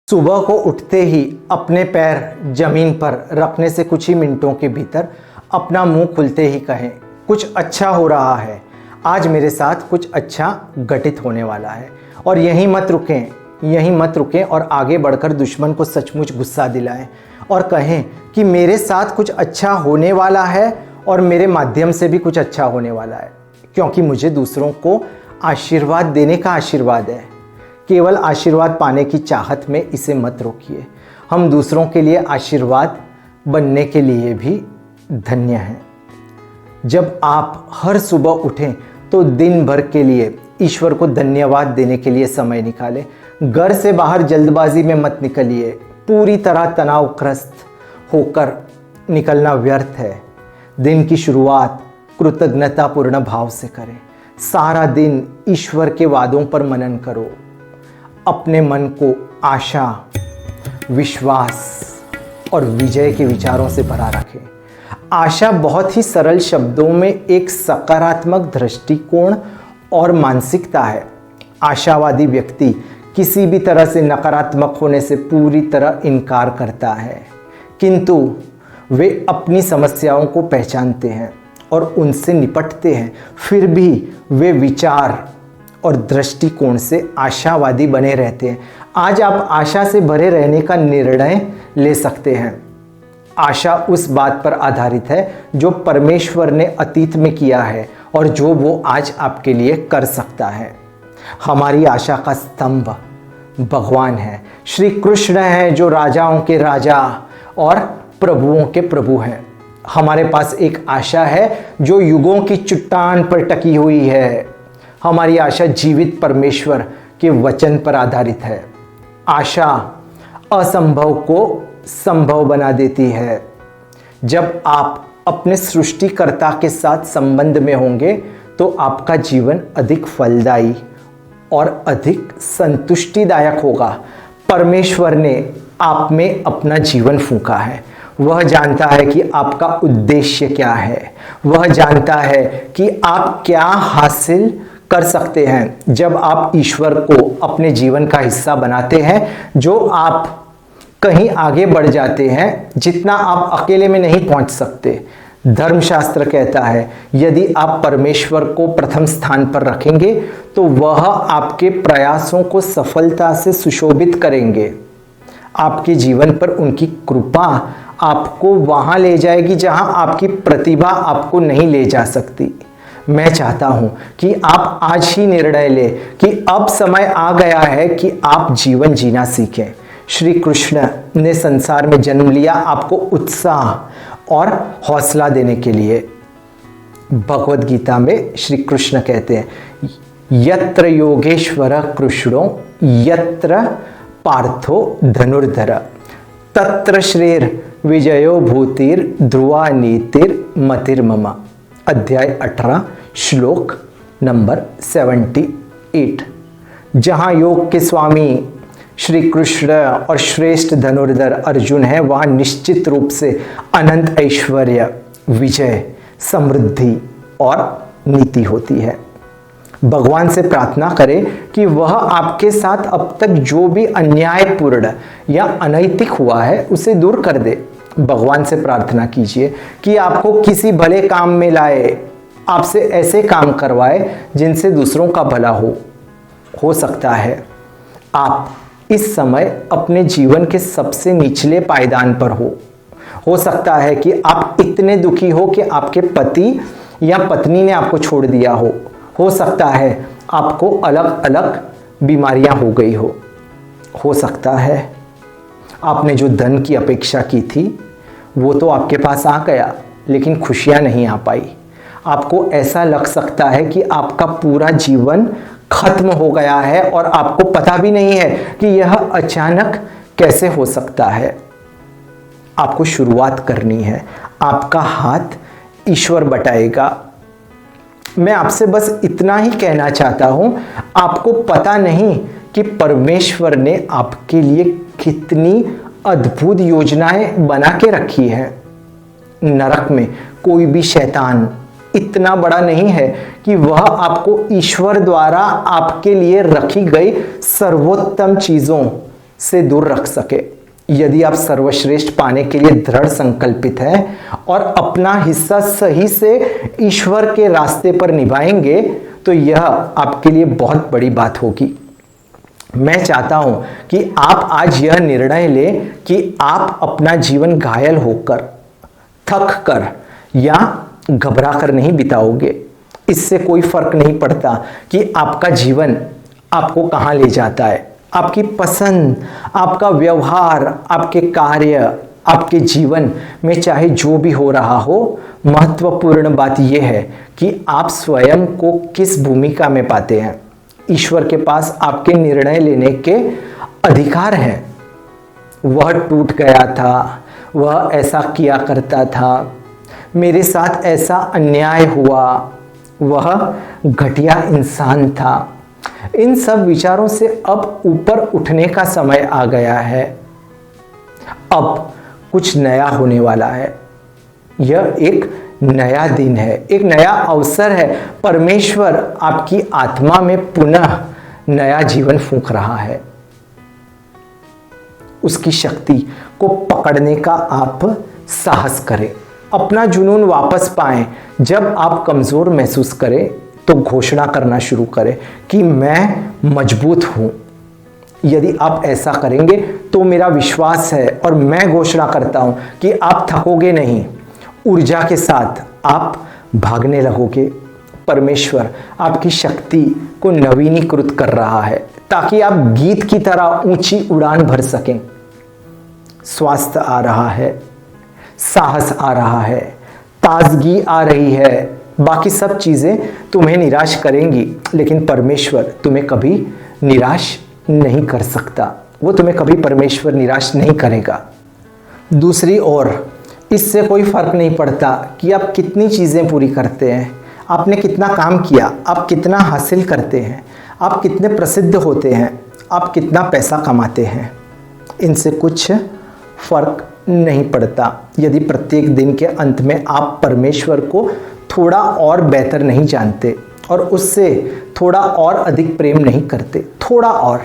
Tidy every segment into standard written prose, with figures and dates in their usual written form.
सुबह को उठते ही अपने पैर जमीन पर रखने से कुछ ही मिनटों के भीतर अपना मुंह खुलते ही कहें, कुछ अच्छा हो रहा है, आज मेरे साथ कुछ अच्छा घटित होने वाला है। और यहीं मत रुकें और आगे बढ़कर दुश्मन को सचमुच गुस्सा दिलाएं और कहें कि मेरे साथ कुछ अच्छा होने वाला है और मेरे माध्यम से भी कुछ अच्छा होने वाला है, क्योंकि मुझे दूसरों को आशीर्वाद देने का आशीर्वाद है। केवल आशीर्वाद पाने की चाहत में इसे मत रोकिए। हम दूसरों के लिए आशीर्वाद बनने के लिए भी धन्य हैं। जब आप हर सुबह उठें तो दिन भर के लिए ईश्वर को धन्यवाद देने के लिए समय निकालें। घर से बाहर जल्दबाजी में मत निकलिए। पूरी तरह तनावग्रस्त होकर निकलना व्यर्थ है। दिन की शुरुआत कृतज्ञतापूर्ण भाव से करें। सारा दिन ईश्वर के वादों पर मनन करो। अपने मन को आशा, विश्वास और विजय के विचारों से भरा रखें। आशा बहुत ही सरल शब्दों में एक सकारात्मक दृष्टिकोण और मानसिकता है। आशावादी व्यक्ति किसी भी तरह से नकारात्मक होने से पूरी तरह इनकार करता है, किंतु वे अपनी समस्याओं को पहचानते हैं और उनसे निपटते हैं। फिर भी वे विचार और दृष्टिकोण से आशावादी बने रहते हैं। आज आप आशा से भरे रहने का निर्णय ले सकते हैं। आशा उस बात पर आधारित है जो परमेश्वर ने अतीत में किया है और जो वो आज आपके लिए कर सकता है। हमारी आशा का स्तंभ भगवान है। श्री कृष्ण है जो राजाओं के राजा और प्रभुओं के प्रभु हैं। हमारे पास एक आशा है जो युगों की चट्टान पर टकी हुई है। हमारी आशा जीवित परमेश्वर के वचन पर आधारित है। आशा असंभव को संभव बना देती है। जब आप अपने सृष्टिकर्ता के साथ संबंध में होंगे तो आपका जीवन अधिक फलदायी और अधिक संतुष्टिदायक होगा। परमेश्वर ने आप में अपना जीवन फूंका है। वह जानता है कि आपका उद्देश्य क्या है। वह जानता है कि आप क्या हासिल कर सकते हैं जब आप ईश्वर को अपने जीवन का हिस्सा बनाते हैं। जो आप कहीं आगे बढ़ जाते हैं जितना आप अकेले में नहीं पहुंच सकते। धर्मशास्त्र कहता है यदि आप परमेश्वर को प्रथम स्थान पर रखेंगे तो वह आपके प्रयासों को सफलता से सुशोभित करेंगे। आपके जीवन पर उनकी कृपा आपको वहां ले जाएगी जहां आपकी प्रतिभा आपको नहीं ले जा सकती। मैं चाहता हूं कि आप आज ही निर्णय लें कि अब समय आ गया है कि आप जीवन जीना सीखें। श्री कृष्ण ने संसार में जन्म लिया आपको उत्साह और हौसला देने के लिए। भगवद गीता में श्री कृष्ण कहते हैं, यत्र योगेश्वर कृष्णो यत्र पार्थो धनुर्धर तत्र श्रेर विजयो भूतिर ध्रुवा नीतिर मतिर्मम। अध्याय 18 श्लोक नंबर 78। जहाँ योग के स्वामी श्री कृष्ण और श्रेष्ठ धनुर्धर अर्जुन है, वहाँ निश्चित रूप से अनंत ऐश्वर्य, विजय, समृद्धि और नीति होती है। भगवान से प्रार्थना करें कि वह आपके साथ अब तक जो भी अन्यायपूर्ण या अनैतिक हुआ है उसे दूर कर दे। भगवान से प्रार्थना कीजिए कि आपको किसी भले काम में लाए, आपसे ऐसे काम करवाए जिनसे दूसरों का भला हो सकता है आप इस समय अपने जीवन के सबसे निचले पायदान पर हो सकता है कि आप इतने दुखी हो कि आपके पति या पत्नी ने आपको छोड़ दिया हो सकता है आपको अलग अलग बीमारियां हो गई हो सकता है आपने जो धन की अपेक्षा की थी वो तो आपके पास आ गया लेकिन खुशियां नहीं आ पाई। आपको ऐसा लग सकता है कि आपका पूरा जीवन खत्म हो गया है और आपको पता भी नहीं है कि यह अचानक कैसे हो सकता है। आपको शुरुआत करनी है। आपका हाथ ईश्वर बटाएगा। मैं आपसे बस इतना ही कहना चाहता हूं, आपको पता नहीं कि परमेश्वर ने आपके लिए कितनी अद्भुत योजनाएं बना के रखी है। नरक में कोई भी शैतान इतना बड़ा नहीं है कि वह आपको ईश्वर द्वारा आपके लिए रखी गई सर्वोत्तम चीजों से दूर रख सके। यदि आप सर्वश्रेष्ठ पाने के लिए दृढ़ संकल्पित हैं और अपना हिस्सा सही से ईश्वर के रास्ते पर निभाएंगे तो यह आपके लिए बहुत बड़ी बात होगी। मैं चाहता हूं कि आप आज यह निर्णय लें कि आप अपना जीवन घायल होकर, थक कर या घबरा कर नहीं बिताओगे। इससे कोई फर्क नहीं पड़ता कि आपका जीवन आपको कहां ले जाता है। आपकी पसंद, आपका व्यवहार, आपके कार्य, आपके जीवन में चाहे जो भी हो रहा हो, महत्वपूर्ण बात यह है कि आप स्वयं को किस भूमिका में पाते हैं। ईश्वर के पास आपके निर्णय लेने के अधिकार हैं। वह टूट गया था, वह ऐसा किया करता था, मेरे साथ ऐसा अन्याय हुआ, वह घटिया इंसान था। इन सब विचारों से अब ऊपर उठने का समय आ गया है। अब कुछ नया होने वाला है। यह एक नया दिन है, एक नया अवसर है। परमेश्वर आपकी आत्मा में पुनः नया जीवन फूंक रहा है। उसकी शक्ति को पकड़ने का आप साहस करें, अपना जुनून वापस पाएं। जब आप कमजोर महसूस करें तो घोषणा करना शुरू करें कि मैं मजबूत हूं। यदि आप ऐसा करेंगे तो मेरा विश्वास है और मैं घोषणा करता हूं कि आप थकोगे नहीं। ऊर्जा के साथ आप भागने लगोगे। परमेश्वर आपकी शक्ति को नवीनीकृत कर रहा है ताकि आप गीत की तरह ऊंची उड़ान भर सकें। स्वास्थ्य आ रहा है, साहस आ रहा है, ताजगी आ रही है। बाकी सब चीजें तुम्हें निराश करेंगी, लेकिन परमेश्वर तुम्हें कभी निराश नहीं कर सकता। वो तुम्हें कभी परमेश्वर निराश नहीं करेगा। दूसरी ओर इससे कोई फर्क नहीं पड़ता कि आप कितनी चीजें पूरी करते हैं, आपने कितना काम किया, आप कितना हासिल करते हैं, आप कितने प्रसिद्ध होते हैं, आप कितना पैसा कमाते हैं। इनसे कुछ फर्क नहीं पड़ता यदि प्रत्येक दिन के अंत में आप परमेश्वर को थोड़ा और बेहतर नहीं जानते और उससे थोड़ा और अधिक प्रेम नहीं करते। थोड़ा और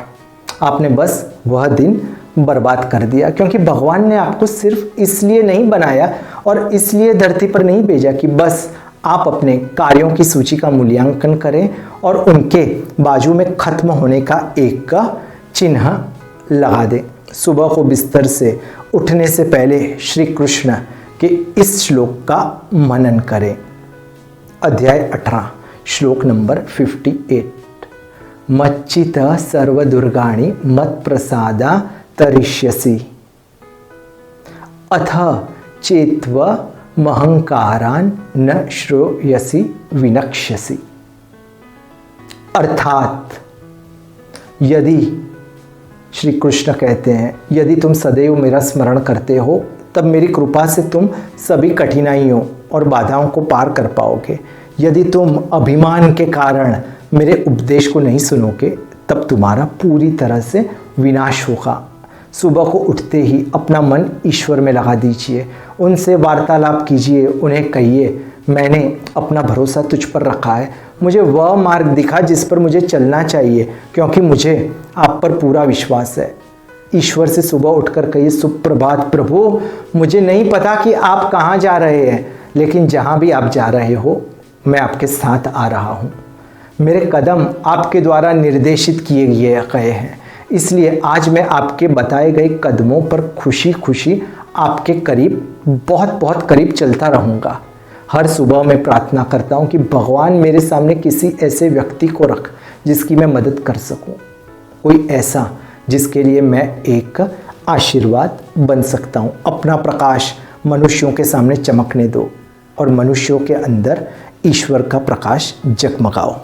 आपने बस वह दिन बर्बाद कर दिया, क्योंकि भगवान ने आपको सिर्फ इसलिए नहीं बनाया और इसलिए धरती पर नहीं भेजा कि बस आप अपने कार्यों की सूची का मूल्यांकन करें और उनके बाजू में खत्म होने का एक का चिन्ह लगा दें। सुबह को बिस्तर से उठने से पहले श्री कृष्ण के इस श्लोक का मनन करें। अध्याय 18 श्लोक नंबर 58। मच्चित सर्वदुर्गाणि मत्प्रसादा तरिष्यसि अथ चेत्व महंकारान न श्रूयसि विनक्ष्यसि। अर्थात यदि श्री कृष्ण कहते हैं, यदि तुम सदैव मेरा स्मरण करते हो तब मेरी कृपा से तुम सभी कठिनाइयों और बाधाओं को पार कर पाओगे। यदि तुम अभिमान के कारण मेरे उपदेश को नहीं सुनोगे तब तुम्हारा पूरी तरह से विनाश होगा। सुबह को उठते ही अपना मन ईश्वर में लगा दीजिए, उनसे वार्तालाप कीजिए, उन्हें कहिए मैंने अपना भरोसा तुझ पर रखा है, मुझे वह मार्ग दिखा जिस पर मुझे चलना चाहिए, क्योंकि मुझे आप पर पूरा विश्वास है। ईश्वर से सुबह उठकर कहिए, सुप्रभात प्रभु, मुझे नहीं पता कि आप कहाँ जा रहे हैं, लेकिन जहाँ भी आप जा रहे हो मैं आपके साथ आ रहा हूँ। मेरे कदम आपके द्वारा निर्देशित किए गए हैं, इसलिए आज मैं आपके बताए गए कदमों पर खुशी खुशी आपके करीब, बहुत बहुत करीब चलता रहूँगा। हर सुबह मैं प्रार्थना करता हूँ कि भगवान मेरे सामने किसी ऐसे व्यक्ति को रख जिसकी मैं मदद कर सकूँ, कोई ऐसा जिसके लिए मैं एक आशीर्वाद बन सकता हूँ। अपना प्रकाश मनुष्यों के सामने चमकने दो और मनुष्यों के अंदर ईश्वर का प्रकाश जगमगाओ।